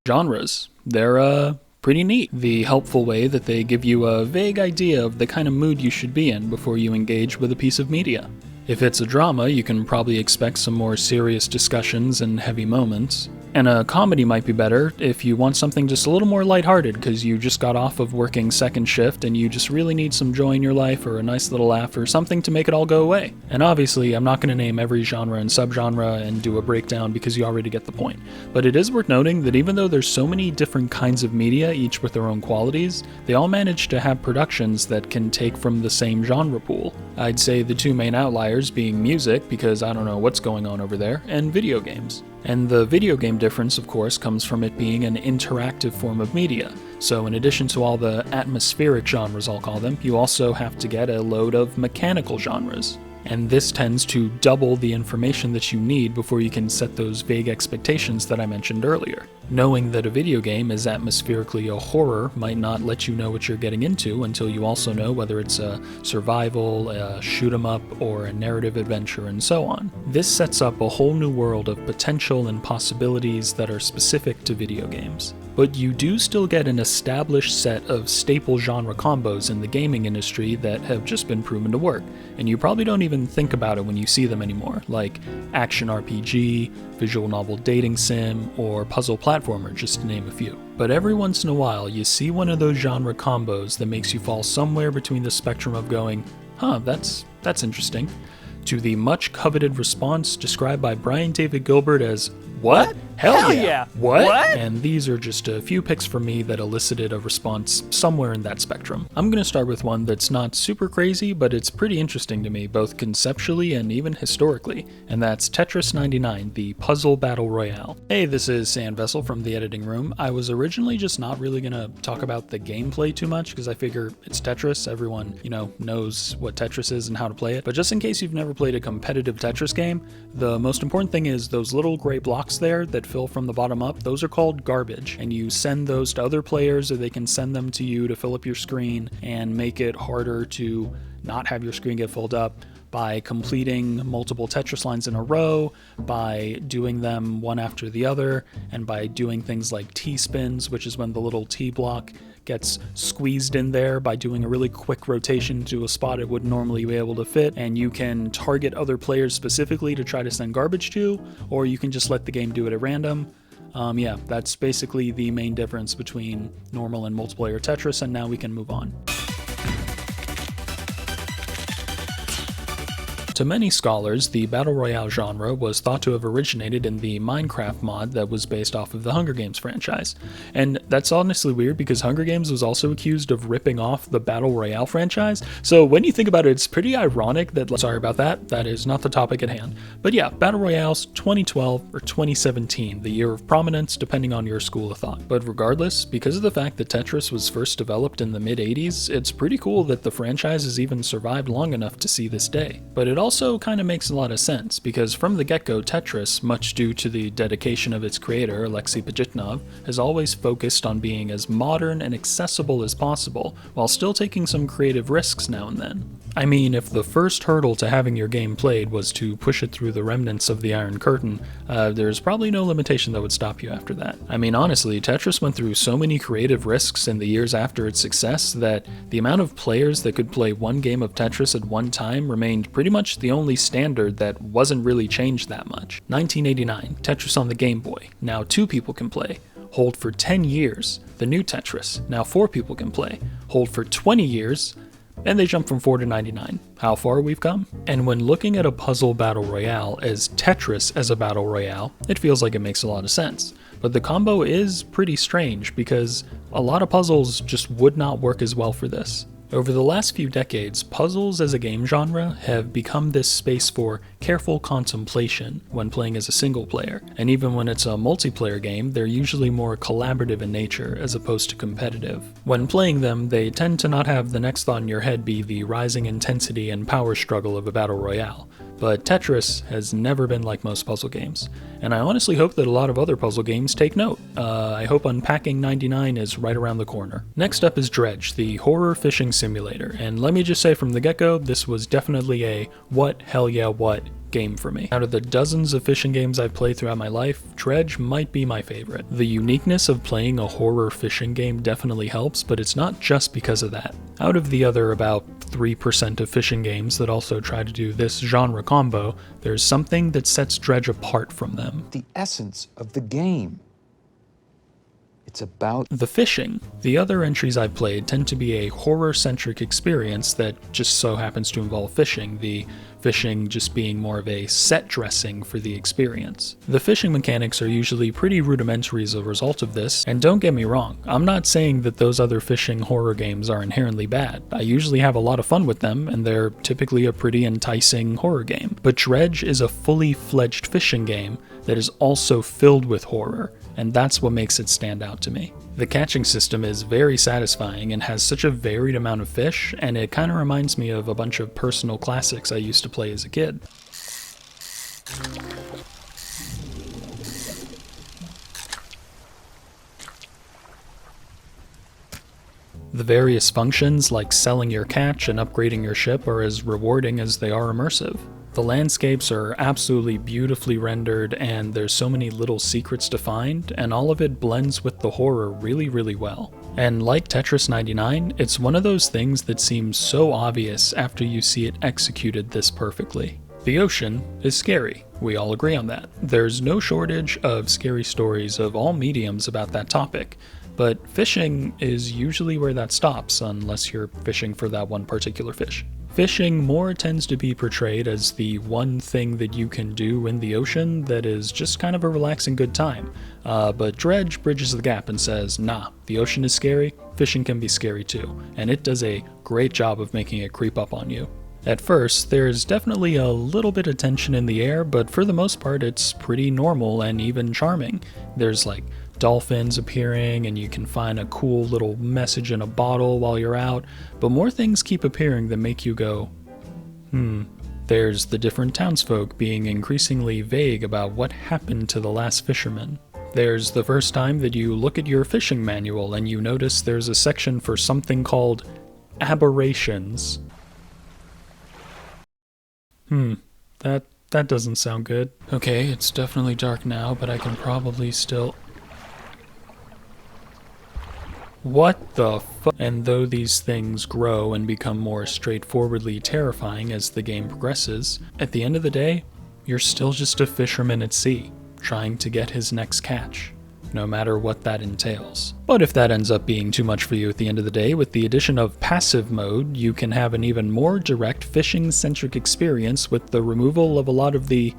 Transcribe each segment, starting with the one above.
Genres. They're pretty neat. The helpful way that they give you a vague idea of the kind of mood you should be in before you engage with a piece of media. If it's a drama, you can probably expect some more serious discussions and heavy moments. And a comedy might be better if you want something just a little more lighthearted because you just got off of working second shift and you just really need some joy in your life or a nice little laugh or something to make it all go away. And obviously, I'm not going to name every genre and subgenre and do a breakdown because you already get the point. But it is worth noting that even though there's so many different kinds of media, each with their own qualities, they all manage to have productions that can take from the same genre pool. I'd say the two main outliers being music, because I don't know what's going on over there, and video games. And the video game difference, of course, comes from it being an interactive form of media. So in addition to all the atmospheric genres, I'll call them, you also have to get a load of mechanical genres. And this tends to double the information that you need before you can set those vague expectations that I mentioned earlier. Knowing that a video game is atmospherically a horror might not let you know what you're getting into until you also know whether it's a survival, a shoot 'em up, or a narrative adventure, and so on. This sets up a whole new world of potential and possibilities that are specific to video games. But you do still get an established set of staple genre combos in the gaming industry that have just been proven to work, and you probably don't even think about it when you see them anymore, like action RPG, visual novel dating sim, or puzzle platformer, just to name a few. But every once in a while, you see one of those genre combos that makes you fall somewhere between the spectrum of going, huh, that's interesting, to the much coveted response described by Brian David Gilbert as, what? Hell yeah! What? And these are just a few picks from me that elicited a response somewhere in that spectrum. I'm going to start with one that's not super crazy, but it's pretty interesting to me, both conceptually and even historically, and that's Tetris 99, the puzzle battle royale. Hey, this is Sam Vessel from the editing room. I was originally just not really going to talk about the gameplay too much, because I figure it's Tetris, everyone, knows what Tetris is and how to play it. But just in case you've never played a competitive Tetris game, the most important thing is those little gray blocks there that fill from the bottom up, those are called garbage, and you send those to other players or they can send them to you to fill up your screen and make it harder to not have your screen get filled up by completing multiple Tetris lines in a row, by doing them one after the other, and by doing things like T-spins, which is when the little T block gets squeezed in there by doing a really quick rotation to a spot it wouldn't normally be able to fit, and you can target other players specifically to try to send garbage to, or you can just let the game do it at random. Yeah, that's basically the main difference between normal and multiplayer Tetris, and now we can move on. To many scholars, the Battle Royale genre was thought to have originated in the Minecraft mod that was based off of the Hunger Games franchise. And that's honestly weird because Hunger Games was also accused of ripping off the Battle Royale franchise, so when you think about it, it's pretty ironic that, sorry about that is not the topic at hand. But yeah, Battle Royale's 2012 or 2017, the year of prominence depending on your school of thought. But regardless, because of the fact that Tetris was first developed in the mid-80s, it's pretty cool that the franchise has even survived long enough to see this day. But it also kind of makes a lot of sense, because from the get-go, Tetris, much due to the dedication of its creator, Alexei Pajitnov, has always focused on being as modern and accessible as possible, while still taking some creative risks now and then. I mean, if the first hurdle to having your game played was to push it through the remnants of the Iron Curtain, there's probably no limitation that would stop you after that. I mean, honestly, Tetris went through so many creative risks in the years after its success that the amount of players that could play one game of Tetris at one time remained pretty much the only standard that wasn't really changed that much. 1989, Tetris on the Game Boy. Now 2 people can play. Hold for 10 years. The new Tetris. Now 4 people can play. Hold for 20 years. And they jump from 4 to 99. How far we've come? And when looking at a puzzle battle royale as Tetris as a battle royale, it feels like it makes a lot of sense. But the combo is pretty strange because a lot of puzzles just would not work as well for this. Over the last few decades, puzzles as a game genre have become this space for careful contemplation when playing as a single player, and even when it's a multiplayer game, they're usually more collaborative in nature as opposed to competitive. When playing them, they tend to not have the next thought in your head be the rising intensity and power struggle of a battle royale. but Tetris has never been like most puzzle games, and I honestly hope that a lot of other puzzle games take note. I hope Unpacking 99 is right around the corner. Next up is Dredge, the horror fishing simulator, and let me just say from the get-go, this was definitely a what, hell yeah, what game for me. Out of the dozens of fishing games I've played throughout my life, Dredge might be my favorite. The uniqueness of playing a horror fishing game definitely helps, but it's not just because of that. Out of the other about 3% of fishing games that also try to do this genre combo, there's something that sets Dredge apart from them. The essence of the game. It's about the fishing. The other entries I've played tend to be a horror-centric experience that just so happens to involve fishing, the fishing just being more of a set dressing for the experience. The fishing mechanics are usually pretty rudimentary as a result of this, and don't get me wrong, I'm not saying that those other fishing horror games are inherently bad. I usually have a lot of fun with them, and they're typically a pretty enticing horror game. But Dredge is a fully fledged fishing game that is also filled with horror, and that's what makes it stand out to me. The catching system is very satisfying and has such a varied amount of fish, and it kind of reminds me of a bunch of personal classics I used to play as a kid. The various functions like selling your catch and upgrading your ship are as rewarding as they are immersive. The landscapes are absolutely beautifully rendered, and there's so many little secrets to find, and all of it blends with the horror really, really well. And like Tetris 99, it's one of those things that seems so obvious after you see it executed this perfectly. The ocean is scary. We all agree on that. There's no shortage of scary stories of all mediums about that topic, but fishing is usually where that stops unless you're fishing for that one particular fish. Fishing more tends to be portrayed as the one thing that you can do in the ocean that is just kind of a relaxing good time. But Dredge bridges the gap and says, nah, the ocean is scary, fishing can be scary too, and it does a great job of making it creep up on you. At first, there's definitely a little bit of tension in the air, but for the most part it's pretty normal and even charming. There's like dolphins appearing, and you can find a cool little message in a bottle while you're out, but more things keep appearing that make you go, There's the different townsfolk being increasingly vague about what happened to the last fisherman. There's the first time that you look at your fishing manual and you notice there's a section for something called aberrations. That doesn't sound good. Okay, it's definitely dark now, but I can probably still... What the fu- And though these things grow and become more straightforwardly terrifying as the game progresses, at the end of the day, you're still just a fisherman at sea, trying to get his next catch, no matter what that entails. But if that ends up being too much for you at the end of the day, with the addition of passive mode, you can have an even more direct fishing-centric experience with the removal of a lot of the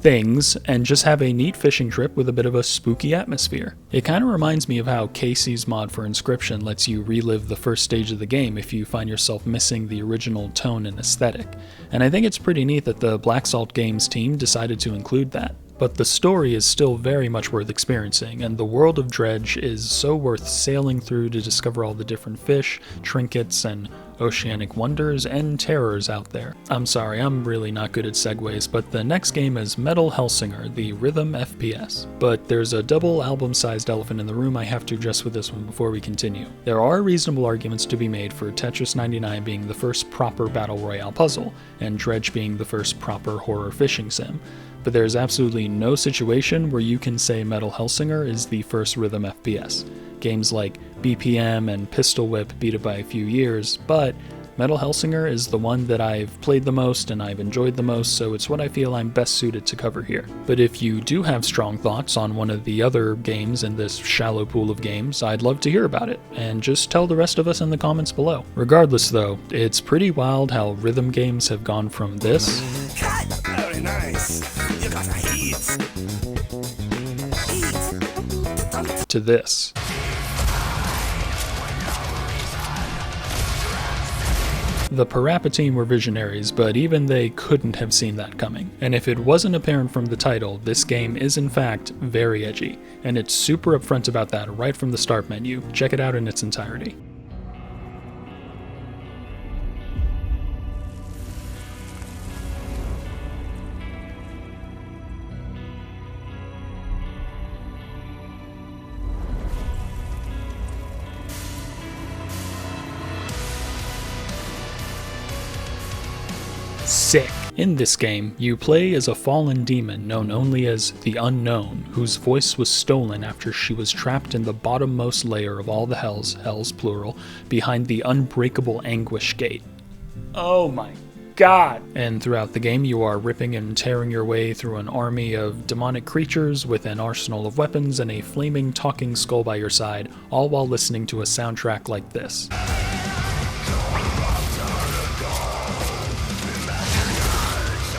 things and just have a neat fishing trip with a bit of a spooky atmosphere. It kind of reminds me of how Casey's mod for Inscription lets you relive the first stage of the game if you find yourself missing the original tone and aesthetic. And I think it's pretty neat that the Black Salt Games team decided to include that. But the story is still very much worth experiencing, and the world of Dredge is so worth sailing through to discover all the different fish, trinkets, and oceanic wonders and terrors out there. I'm sorry, I'm really not good at segues, but the next game is Metal Hellsinger, the rhythm FPS. But there's a double album-sized elephant in the room I have to address with this one before we continue. There are reasonable arguments to be made for Tetris 99 being the first proper battle royale puzzle, and Dredge being the first proper horror fishing sim. But there's absolutely no situation where you can say Metal Hellsinger is the first rhythm FPS. Games like BPM and Pistol Whip beat it by a few years, but Metal Hellsinger is the one that I've played the most and I've enjoyed the most, so it's what I feel I'm best suited to cover here. But if you do have strong thoughts on one of the other games in this shallow pool of games, I'd love to hear about it, and just tell the rest of us in the comments below. Regardless though, it's pretty wild how rhythm games have gone from this Very nice. You got a heat. to this. The Parappa team were visionaries, but even they couldn't have seen that coming. And if it wasn't apparent from the title, this game is in fact very edgy, and it's super upfront about that right from the start menu. Check it out in its entirety. sick. In this game, you play as a fallen demon known only as the Unknown, whose voice was stolen after she was trapped in the bottommost layer of all the hells plural, behind the unbreakable anguish gate. Oh my god! And throughout the game, you are ripping and tearing your way through an army of demonic creatures with an arsenal of weapons and a flaming talking skull by your side, all while listening to a soundtrack like this.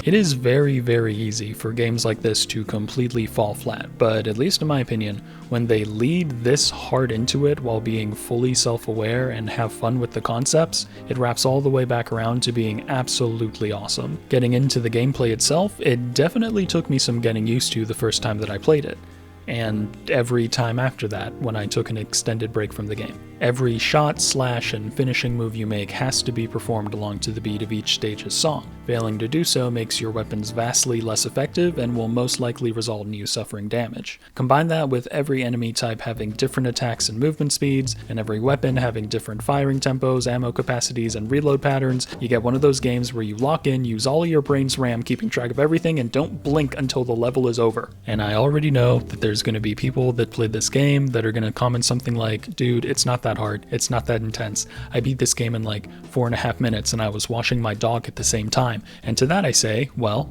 It is very, very easy for games like this to completely fall flat, but at least in my opinion, when they lead this hard into it while being fully self-aware and have fun with the concepts, it wraps all the way back around to being absolutely awesome. Getting into the gameplay itself, it definitely took me some getting used to the first time that I played it, and every time after that when I took an extended break from the game. Every shot, slash, and finishing move you make has to be performed along to the beat of each stage's song. Failing to do so makes your weapons vastly less effective and will most likely result in you suffering damage. Combine that with every enemy type having different attacks and movement speeds, and every weapon having different firing tempos, ammo capacities, and reload patterns, you get one of those games where you lock in, use all of your brain's RAM keeping track of everything, and don't blink until the level is over. And I already know that there's going to be people that played this game that are going to comment something like, dude, it's not that hard, it's not that intense. I beat this game in like 4.5 minutes and I was washing my dog at the same time. And to that I say, well,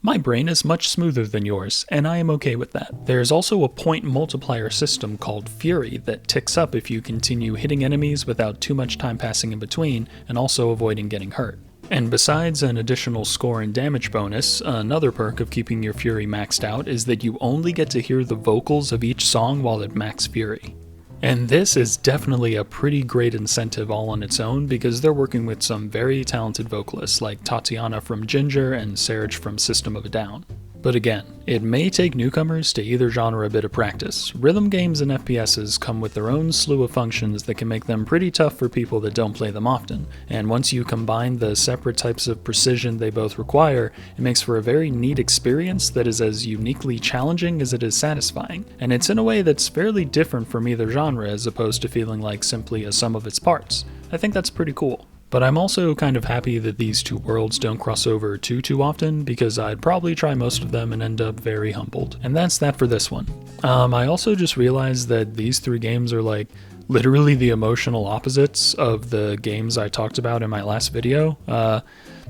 my brain is much smoother than yours, and I am okay with that. There's also a point multiplier system called Fury that ticks up if you continue hitting enemies without too much time passing in between, and also avoiding getting hurt. And besides an additional score and damage bonus, another perk of keeping your Fury maxed out is that you only get to hear the vocals of each song while at max Fury. And this is definitely a pretty great incentive all on its own because they're working with some very talented vocalists like Tatiana from Ginger and Serge from System of a Down. But again, it may take newcomers to either genre a bit of practice. Rhythm games and FPSs come with their own slew of functions that can make them pretty tough for people that don't play them often, and once you combine the separate types of precision they both require, it makes for a very neat experience that is as uniquely challenging as it is satisfying, and it's in a way that's fairly different from either genre as opposed to feeling like simply a sum of its parts. I think that's pretty cool. But I'm also kind of happy that these two worlds don't cross over too often, because I'd probably try most of them and end up very humbled. And that's that for this one. I also just realized that these three games are like literally the emotional opposites of the games I talked about in my last video.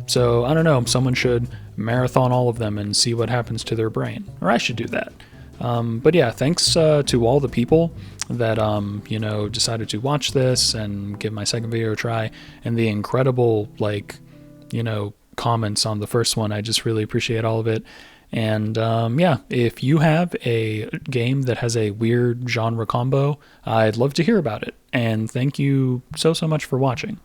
So I don't know, someone should marathon all of them and see what happens to their brain. Or I should do that. But yeah, thanks to all the people that, decided to watch this and give my second video a try, and the incredible, comments on the first one. I just really appreciate all of it. And yeah, if you have a game that has a weird genre combo, I'd love to hear about it. And thank you so much for watching.